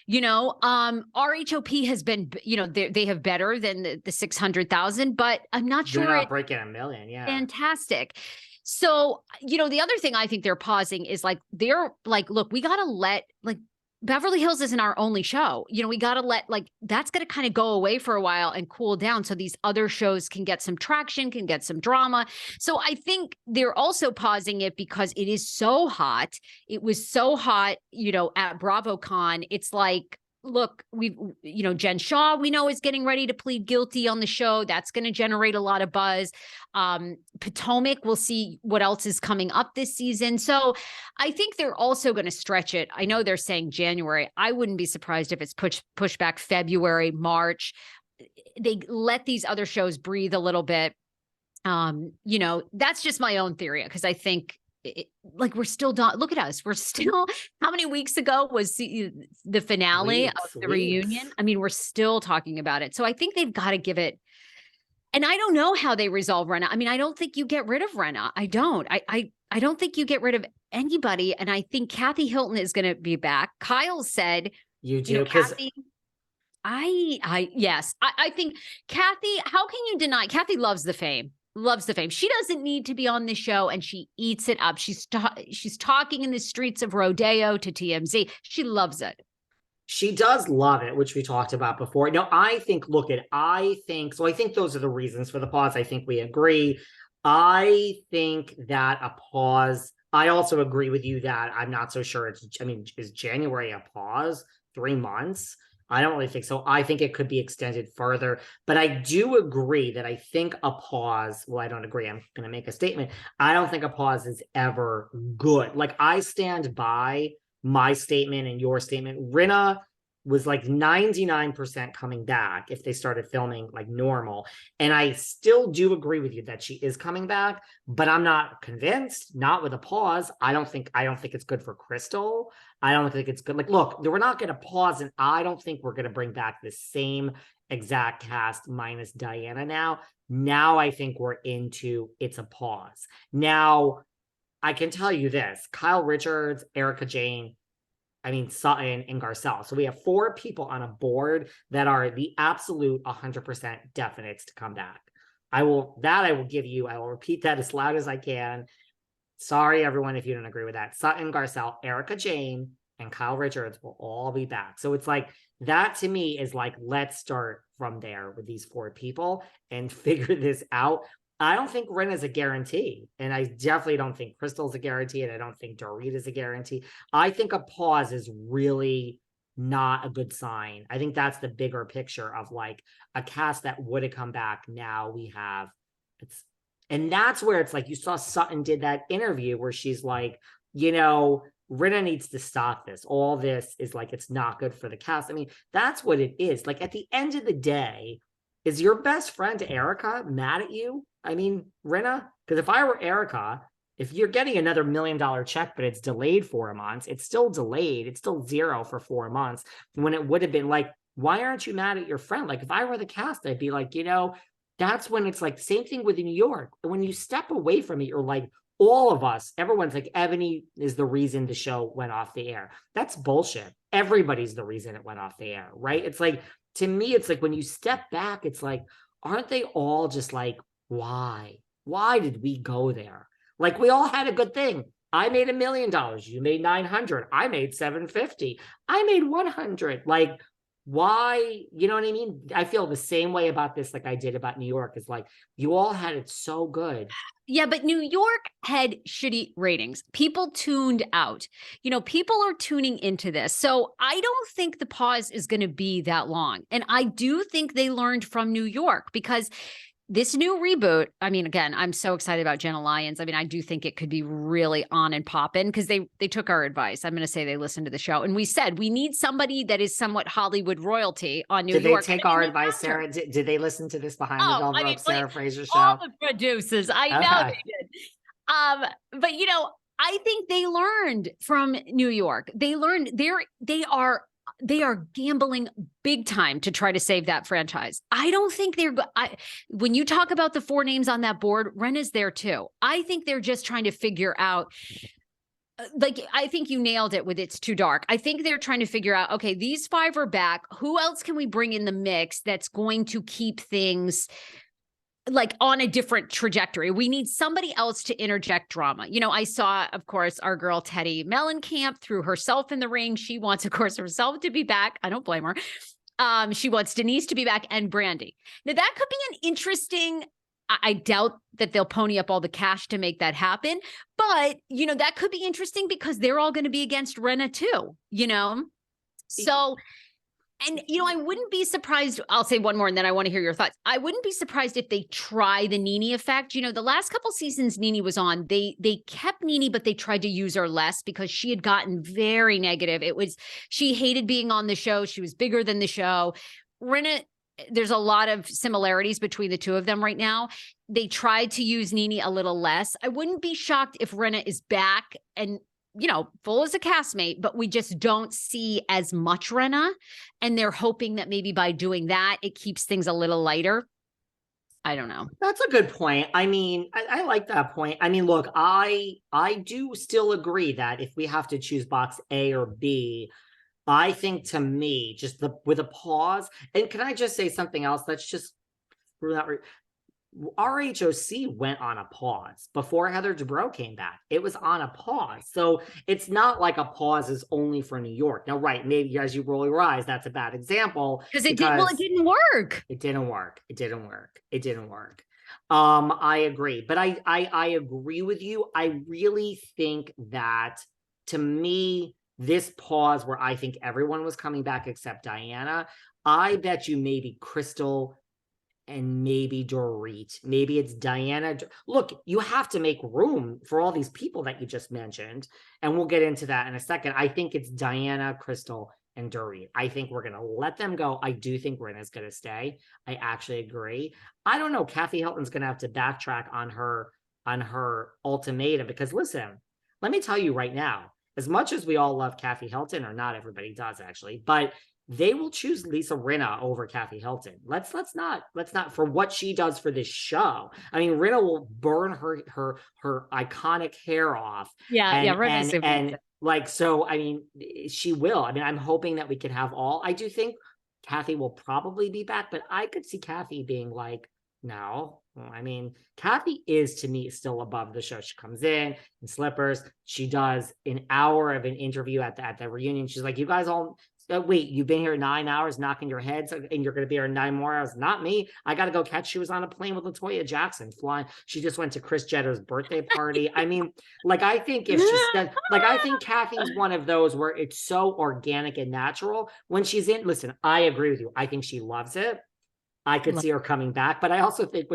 RHOP has been, they have better than the 600,000, but I'm not They're sure not it's breaking a million. Yeah. fantastic. So, the other thing I think they're pausing is like, they're like, look, we got to let like Beverly Hills isn't our only show. We got to let like, that's going to kind of go away for a while and cool down. So these other shows can get some traction, can get some drama. So I think they're also pausing it because it is so hot. It was so hot, at BravoCon. It's like, look, Jen Shaw, we know, is getting ready to plead guilty on the show. That's going to generate a lot of buzz. Potomac, we'll see what else is coming up this season. So I think they're also going to stretch it. I know they're saying January. I wouldn't be surprised if it's pushed back February, March. They let these other shows breathe a little bit. That's just my own theory, because I think like we're still done. Look at us. We're still, how many weeks ago was the finale of the reunion? I mean, we're still talking about it. So I think they've got to give it. And I don't know how they resolve Rinna. I mean, I don't think you get rid of Rinna. I don't. I don't think you get rid of anybody. And I think Kathy Hilton is going to be back. Kyle said, you do, because Kathy. Yes. I think Kathy, how can you deny? Kathy loves the fame. Loves the fame. She doesn't need to be on the show, and she eats it up. She's talking in the streets of Rodeo to TMZ. She loves it. She does love it, which we talked about before. No, I think those are the reasons for the pause. I think we agree. I think that a pause, I also agree with you that I'm not so sure is January a pause? 3 months? I don't really think so. I think it could be extended further, but I do agree that I think a pause, well, I don't agree. I'm going to make a statement. I don't think a pause is ever good. Like, I stand by my statement and your statement. Rinna was like 99% coming back if they started filming like normal. And I still do agree with you that she is coming back, but I'm not convinced, not with a pause. I don't think it's good for Crystal. I don't think it's good. Like, look, we're not going to pause, and I don't think we're going to bring back the same exact cast minus Diana now. Now I think we're into it's a pause. Now, I can tell you this, Kyle Richards, Erica Jane, Sutton and Garcelle. So we have 4 people on a board that are the absolute 100% definites to come back. I will give you. I will repeat that as loud as I can. Sorry, everyone, if you don't agree with that. Sutton, Garcelle, Erica Jane, and Kyle Richards will all be back. So it's like, that to me is like, let's start from there with these 4 people and figure this out. I don't think Rinna is a guarantee, and I definitely don't think Crystal's a guarantee, and I don't think Dorit is a guarantee. I think a pause is really not a good sign. I think that's the bigger picture of like a cast that would have come back. Now we have and that's where it's like, you saw Sutton did that interview where she's like, Rinna needs to stop this. All this is like, it's not good for the cast. I mean, that's what it is. Like, at the end of the day, is your best friend Erica mad at you? I mean, Rinna, because if I were Erica, if you're getting another $1 million check, but it's delayed 4 months, it's still delayed. It's still 0 for 4 months, when it would have been like, why aren't you mad at your friend? Like, if I were the cast, I'd be like, that's when it's like, same thing with New York. When you step away from it, you're like, all of us, everyone's like, Ebony is the reason the show went off the air. That's bullshit. Everybody's the reason it went off the air, right? It's like, to me, it's like, when you step back, it's like, aren't they all just like, why? Why did we go there? Like, we all had a good thing. I made $1 million. You made 900. I made 750. I made 100. Like, why? You know what I mean? I feel the same way about this like I did about New York. It's like, you all had it so good. Yeah, but New York had shitty ratings. People tuned out. People are tuning into this. So I don't think the pause is going to be that long. And I do think they learned from New York, because this new reboot, again, I'm so excited about Jenna Lyons. I do think it could be really on and popping, because they took our advice. I'm going to say they listened to the show, and we said we need somebody that is somewhat Hollywood royalty on New York. Did they take our advice, Sarah? Did they listen to this Behind the Velvet Rope, Sarah Fraser show? All the producers, I know they did. But I think they learned from New York. They learned they are gambling big time to try to save that franchise. I don't think when you talk about the 4 names on that board, Ren is there too. I think they're just trying to figure out, like, I think you nailed it with It's Too Dark. I think they're trying to figure out, okay, these 5 are back. Who else can we bring in the mix that's going to keep things like on a different trajectory? We need somebody else to interject drama. You know, I saw, of course, our girl Teddy Mellencamp threw herself in the ring. She wants, of course, herself to be back. I don't blame her. She wants Denise to be back and Brandy. Now that could be an interesting. I doubt that they'll pony up all the cash to make that happen, but you know that could be interesting because they're all going to be against Rinna too. You know, so. And, you know, I wouldn't be surprised. I'll say one more and then I want to hear your thoughts. I wouldn't be surprised if they try the Nene effect. You know, the last couple seasons Nene was on, they kept Nene, but they tried to use her less because she had gotten very negative. She hated being on the show. She was bigger than the show. Rinna, there's a lot of similarities between the two of them right now. They tried to use Nene a little less. I wouldn't be shocked if Rinna is back and, you know, full as a castmate, but we just don't see as much Rinna. And they're hoping that maybe by doing that, it keeps things a little lighter. I don't know. That's a good point. I mean, I like that point. I mean, look, I do still agree that if we have to choose box A or B, I think to me, just with a pause, and can I just say something else that's just RHOC went on a pause before Heather Dubrow came back. It was on a pause. So it's not like a pause is only for New York. Now, right, maybe as you roll your eyes, that's a bad example. Because it didn't work. It didn't work. It didn't work. It didn't work. I agree. But I agree with you. I really think that, to me, this pause where I think everyone was coming back except Diana, I bet you maybe Crystal and maybe Dorit. Maybe it's Diana. Look, you have to make room for all these people that you just mentioned. And we'll get into that in a second. I think it's Diana, Crystal, and Dorit. I think we're going to let them go. I do think Rinna's going to stay. I actually agree. I don't know. Kathy Hilton's going to have to backtrack on her ultimatum because, listen, let me tell you right now, as much as we all love Kathy Hilton, or not everybody does actually, but they will choose Lisa Rinna over Kathy Hilton. Let's not for what she does for this show. I mean, Rinna will burn her iconic hair off. And like, so, I mean, she will. I mean, I'm hoping that we can have all. I do think Kathy will probably be back, but I could see Kathy being like, no. I mean, Kathy is, to me, still above the show. She comes in slippers. She does an hour of an interview at the reunion. She's like, you guys all, wait, you've been here 9 hours knocking your heads and you're going to be here 9 more hours. Not me. I got to go catch. She was on a plane with LaToya Jackson flying. She just went to Kris Jenner's birthday party. I mean, like, I think if she said, like, I think Kathy's one of those where it's so organic and natural when she's in. Listen, I agree with you. I think she loves it. I could see her coming back, but I also think